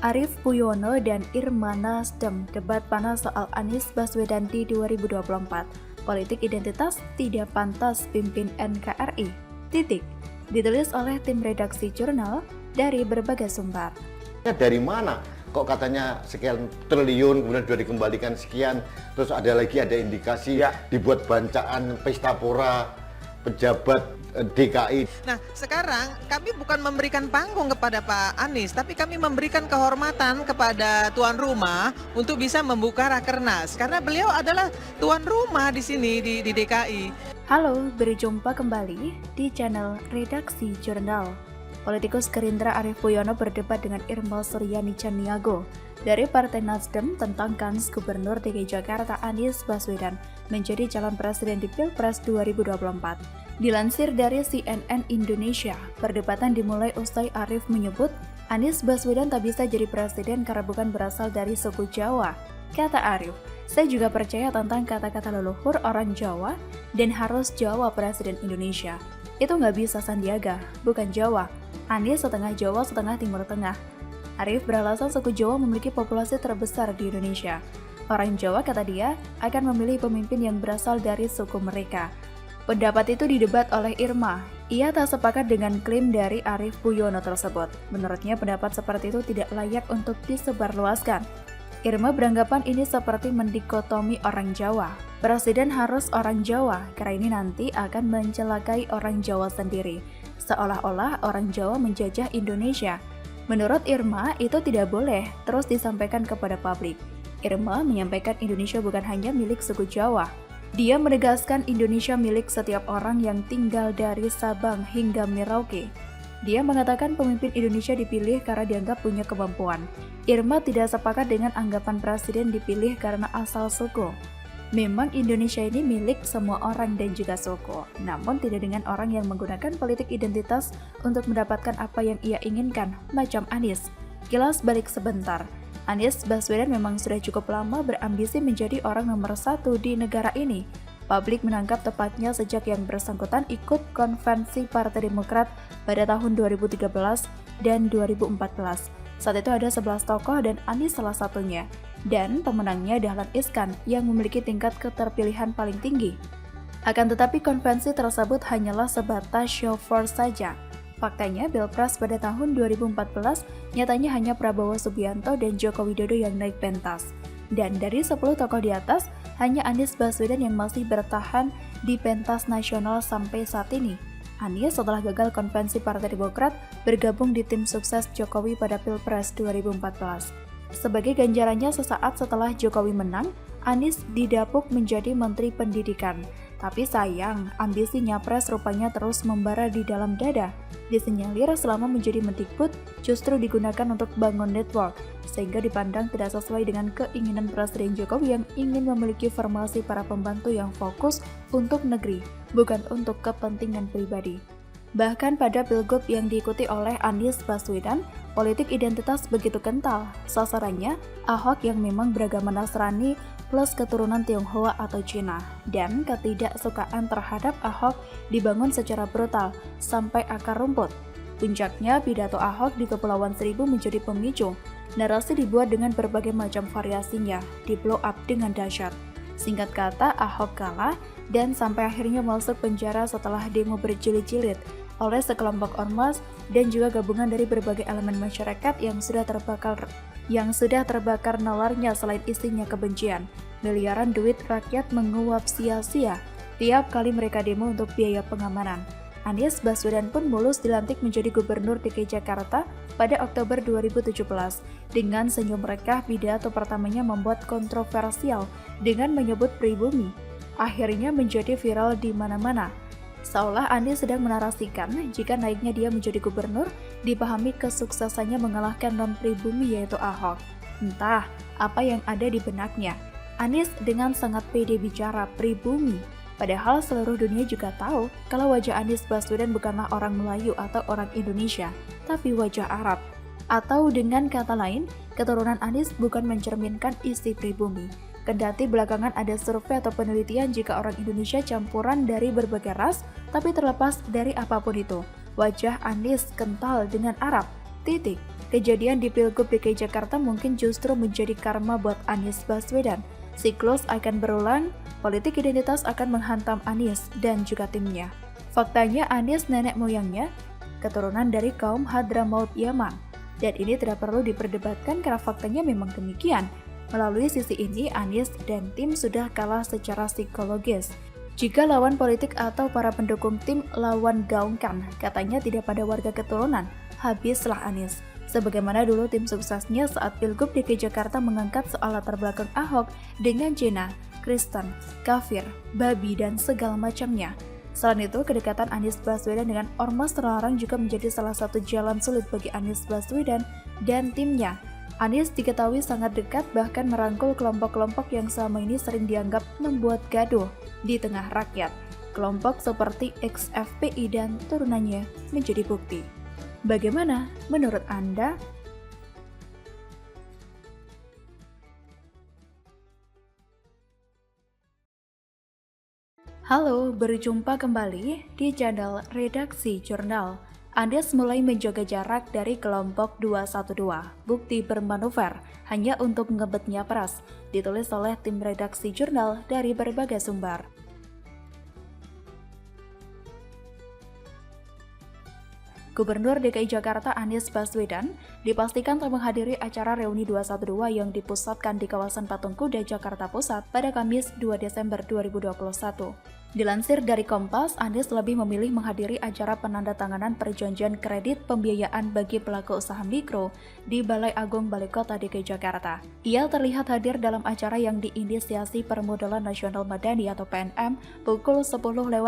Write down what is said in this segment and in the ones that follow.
Arief Puyono dan Irma Nasdem debat panas soal Anies Baswedan di 2024. Politik identitas tidak pantas pimpin NKRI. Titik. Ditulis oleh tim redaksi jurnal dari berbagai sumber. Dari mana? Kok katanya sekian triliun, kemudian sudah dikembalikan sekian, terus ada indikasi dibuat bancaan pesta pora pejabat DKI. Nah, sekarang kami bukan memberikan panggung kepada Pak Anies, tapi kami memberikan kehormatan kepada tuan rumah untuk bisa membuka rakernas, karena beliau adalah tuan rumah di sini di DKI. Halo, berjumpa kembali di channel Redaksi Jurnal. Politikus Gerindra Arief Puyono berdebat dengan Irma Suryani Chaniago dari Partai Nasdem tentang kans Gubernur DKI Jakarta Anies Baswedan menjadi calon presiden di Pilpres 2024. Dilansir dari CNN Indonesia, perdebatan dimulai usai Arief menyebut Anies Baswedan tak bisa jadi presiden karena bukan berasal dari suku Jawa. Kata Arief, saya juga percaya tentang kata-kata leluhur orang Jawa dan harus Jawa presiden Indonesia. Itu nggak bisa Sandiaga, bukan Jawa. Anies setengah Jawa, setengah Timur Tengah. Arief beralasan suku Jawa memiliki populasi terbesar di Indonesia. Orang Jawa, kata dia, akan memilih pemimpin yang berasal dari suku mereka. Pendapat itu didebat oleh Irma. Ia tak sepakat dengan klaim dari Arief Puyono tersebut. Menurutnya pendapat seperti itu tidak layak untuk disebarluaskan. Irma beranggapan ini seperti mendikotomi orang Jawa. Presiden harus orang Jawa, karena ini nanti akan mencelakai orang Jawa sendiri. Seolah-olah orang Jawa menjajah Indonesia. Menurut Irma, itu tidak boleh terus disampaikan kepada publik. Irma menyampaikan Indonesia bukan hanya milik suku Jawa. Dia menegaskan Indonesia milik setiap orang yang tinggal dari Sabang hingga Merauke. Dia mengatakan pemimpin Indonesia dipilih karena dianggap punya kemampuan. Irma tidak sepakat dengan anggapan presiden dipilih karena asal suku. Memang Indonesia ini milik semua orang dan juga suku, namun tidak dengan orang yang menggunakan politik identitas untuk mendapatkan apa yang ia inginkan, macam Anies. Kilas balik sebentar, Anies Baswedan memang sudah cukup lama berambisi menjadi orang nomor satu di negara ini. Publik menangkap tepatnya sejak yang bersangkutan ikut konvensi Partai Demokrat pada tahun 2013 dan 2014. Saat itu ada 11 tokoh dan Anies salah satunya. Dan pemenangnya Dahlan Iskan yang memiliki tingkat keterpilihan paling tinggi. Akan tetapi konvensi tersebut hanyalah sebatas show force saja. Faktanya Pilpres pada tahun 2014 nyatanya hanya Prabowo Subianto dan Joko Widodo yang naik pentas. Dan dari 10 tokoh di atas, hanya Anies Baswedan yang masih bertahan di pentas nasional sampai saat ini. Anies setelah gagal konvensi Partai Demokrat bergabung di tim sukses Jokowi pada Pilpres 2014. Sebagai ganjarannya sesaat setelah Jokowi menang, Anies didapuk menjadi Menteri Pendidikan. Tapi sayang, ambisi Nyapres rupanya terus membara di dalam dada. Disinyalir selama menjadi Mendikbud justru digunakan untuk bangun network, sehingga dipandang tidak sesuai dengan keinginan Presiden Jokowi yang ingin memiliki formasi para pembantu yang fokus untuk negeri, bukan untuk kepentingan pribadi. Bahkan pada pilgub yang diikuti oleh Anies Baswedan, politik identitas begitu kental. Sasarannya, Ahok yang memang beragama Nasrani plus keturunan Tionghoa atau Cina. Dan ketidaksukaan terhadap Ahok dibangun secara brutal sampai akar rumput. Puncaknya, pidato Ahok di Kepulauan Seribu menjadi pemicu. Narasi dibuat dengan berbagai macam variasinya, di-blow up dengan dahsyat. Singkat kata, Ahok kalah dan sampai akhirnya masuk penjara setelah demo berjilid-jilid oleh sekelompok ormas dan juga gabungan dari berbagai elemen masyarakat yang sudah terbakar nalarnya selain isinya kebencian. Miliaran duit rakyat menguap sia-sia tiap kali mereka demo untuk biaya pengamanan. Anies Baswedan pun mulus dilantik menjadi Gubernur DKI Jakarta pada Oktober 2017. Dengan senyum rekah, pidato pertamanya membuat kontroversial dengan menyebut pribumi. Akhirnya menjadi viral di mana-mana. Seolah Anies sedang menarasikan jika naiknya dia menjadi gubernur, dipahami kesuksesannya mengalahkan non-pribumi yaitu Ahok. Entah apa yang ada di benaknya. Anies dengan sangat pede bicara pribumi. Padahal seluruh dunia juga tahu kalau wajah Anies Baswedan bukanlah orang Melayu atau orang Indonesia, tapi wajah Arab. Atau dengan kata lain, keturunan Anies bukan mencerminkan isi pribumi. Kendati belakangan ada survei atau penelitian jika orang Indonesia campuran dari berbagai ras, tapi terlepas dari apapun itu, wajah Anies kental dengan Arab. Titik. kejadian di Pilgub DKI Jakarta mungkin justru menjadi karma buat Anies Baswedan. Siklus akan berulang, politik identitas akan menghantam Anies dan juga timnya. Faktanya Anies nenek moyangnya keturunan dari kaum Hadramaut Yaman, dan ini tidak perlu diperdebatkan karena faktanya memang demikian. Melalui sisi ini, Anies dan tim sudah kalah secara psikologis. Jika lawan politik atau para pendukung tim lawan gaungkan, katanya tidak pada warga keturunan, habislah Anies. Sebagaimana dulu tim suksesnya saat Pilgub DKI Jakarta mengangkat soal latar belakang Ahok dengan Jena, Kristen, kafir, babi, dan segala macamnya. Selain itu, kedekatan Anies Baswedan dengan Ormas terlarang juga menjadi salah satu jalan sulit bagi Anies Baswedan dan timnya. Anies diketahui sangat dekat bahkan merangkul kelompok-kelompok yang selama ini sering dianggap membuat gaduh di tengah rakyat. Kelompok seperti XFPI dan turunannya menjadi bukti. Bagaimana menurut Anda? Halo, berjumpa kembali di channel Redaksi Jurnal. Anies mulai menjaga jarak dari kelompok 212, bukti bermanuver hanya untuk ngebetnya pras, ditulis oleh tim Redaksi Jurnal dari berbagai sumber. Gubernur DKI Jakarta Anies Baswedan dipastikan telah menghadiri acara reuni 212 yang dipusatkan di kawasan Patung Kuda, Jakarta Pusat pada Kamis 2 Desember 2021. Dilansir dari Kompas, Anies lebih memilih menghadiri acara penandatanganan perjanjian kredit pembiayaan bagi pelaku usaha mikro di Balai Agung Balai Kota DKI Jakarta. Ia terlihat hadir dalam acara yang diinisiasi Permodalan Nasional Madani atau PNM pukul 10.15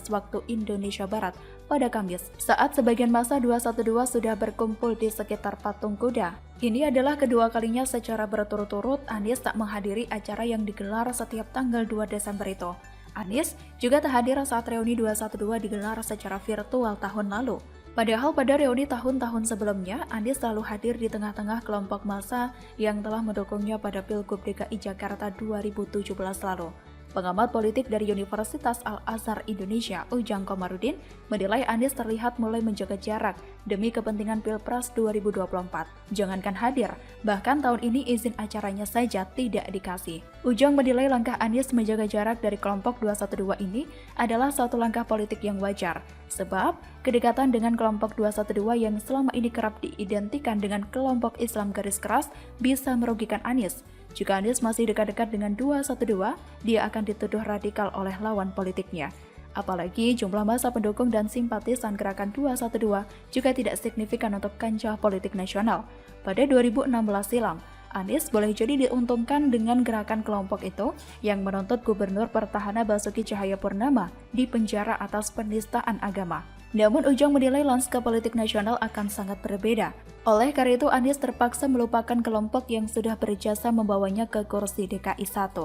waktu Indonesia Barat pada Kamis, saat sebagian masa 212 sudah berkumpul di sekitar Patung Kuda. Ini adalah kedua kalinya secara berturut-turut Anies tak menghadiri acara yang digelar setiap tanggal 2 Desember itu. Anies juga tak hadir saat reuni 212 digelar secara virtual tahun lalu. Padahal pada reuni tahun-tahun sebelumnya, Anies selalu hadir di tengah-tengah kelompok massa yang telah mendukungnya pada Pilgub DKI Jakarta 2017 lalu. Pengamat politik dari Universitas Al-Azhar Indonesia, Ujang Komarudin, menilai Anies terlihat mulai menjaga jarak demi kepentingan Pilpres 2024. Jangankan hadir, bahkan tahun ini izin acaranya saja tidak dikasih. Ujang menilai langkah Anies menjaga jarak dari kelompok 212 ini adalah suatu langkah politik yang wajar, sebab kedekatan dengan kelompok 212 yang selama ini kerap diidentikan dengan kelompok Islam garis keras bisa merugikan Anies. Jika Anies masih dekat-dekat dengan 212, dia akan dituduh radikal oleh lawan politiknya. Apalagi jumlah massa pendukung dan simpatisan gerakan 212 juga tidak signifikan untuk kancah politik nasional. Pada 2016 silam, Anies boleh jadi diuntungkan dengan gerakan kelompok itu yang menuntut Gubernur Petahana Basuki Cahayapurnama di penjara atas penistaan agama. Namun Ujang menilai lanskap politik nasional akan sangat berbeda. Oleh karena itu Anies terpaksa melupakan kelompok yang sudah berjasa membawanya ke kursi DKI 1.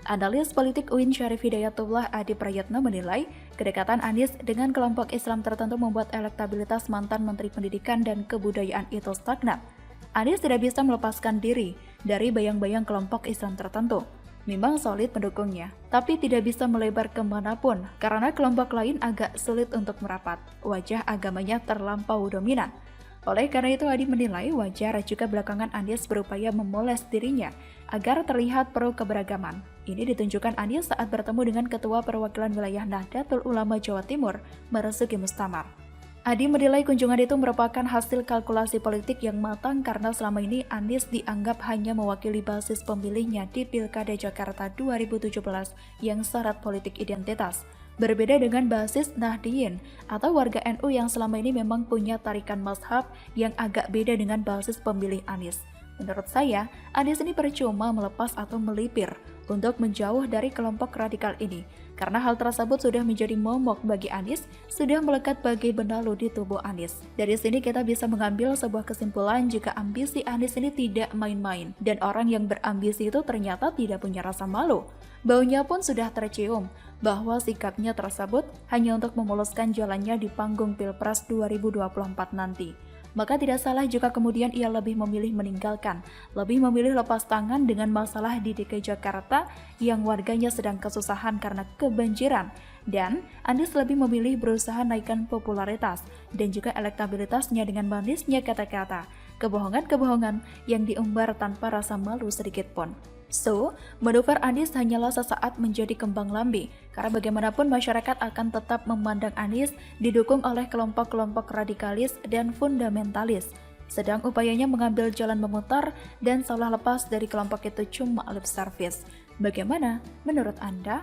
Analis politik UIN Syarif Hidayatullah Adi Prayatno menilai kedekatan Anies dengan kelompok Islam tertentu membuat elektabilitas mantan Menteri Pendidikan dan Kebudayaan itu stagnan. Anies tidak bisa melepaskan diri dari bayang-bayang kelompok Islam tertentu. Memang solid pendukungnya, tapi tidak bisa melebar kemanapun karena kelompok lain agak sulit untuk merapat. Wajah agamanya terlampau dominan. Oleh karena itu Adi menilai wajar juga belakangan Anies berupaya memoles dirinya agar terlihat pro keberagaman. Ini ditunjukkan Anies saat bertemu dengan Ketua Perwakilan Wilayah Nahdlatul Ulama Jawa Timur, Marzuki Mustamar. Adi menilai kunjungan itu merupakan hasil kalkulasi politik yang matang karena selama ini Anies dianggap hanya mewakili basis pemilihnya di Pilkada Jakarta 2017 yang syarat politik identitas. Berbeda dengan basis Nahdliyin atau warga NU yang selama ini memang punya tarikan mazhab yang agak beda dengan basis pemilih Anies. Menurut saya, Anies ini percuma melepas atau melipir untuk menjauh dari kelompok radikal ini. Karena hal tersebut sudah menjadi momok bagi Anies, sudah melekat bagai benalu di tubuh Anies. Dari sini kita bisa mengambil sebuah kesimpulan jika ambisi Anies ini tidak main-main. Dan orang yang berambisi itu ternyata tidak punya rasa malu. Baunya pun sudah tercium bahwa sikapnya tersebut hanya untuk memuluskan jalannya di panggung Pilpres 2024 nanti. Maka tidak salah jika kemudian ia lebih memilih meninggalkan, lebih memilih lepas tangan dengan masalah di DKI Jakarta yang warganya sedang kesusahan karena kebanjiran. Dan Anies lebih memilih berusaha naikkan popularitas dan juga elektabilitasnya dengan manisnya kata-kata. kebohongan-kebohongan yang diumbar tanpa rasa malu sedikit pun. So, manuver Anies hanyalah sesaat menjadi kembang lambe, karena bagaimanapun masyarakat akan tetap memandang Anies didukung oleh kelompok-kelompok radikalis dan fundamentalis. Sedang upayanya mengambil jalan memutar dan seolah lepas dari kelompok itu cuma lip service. Bagaimana menurut Anda?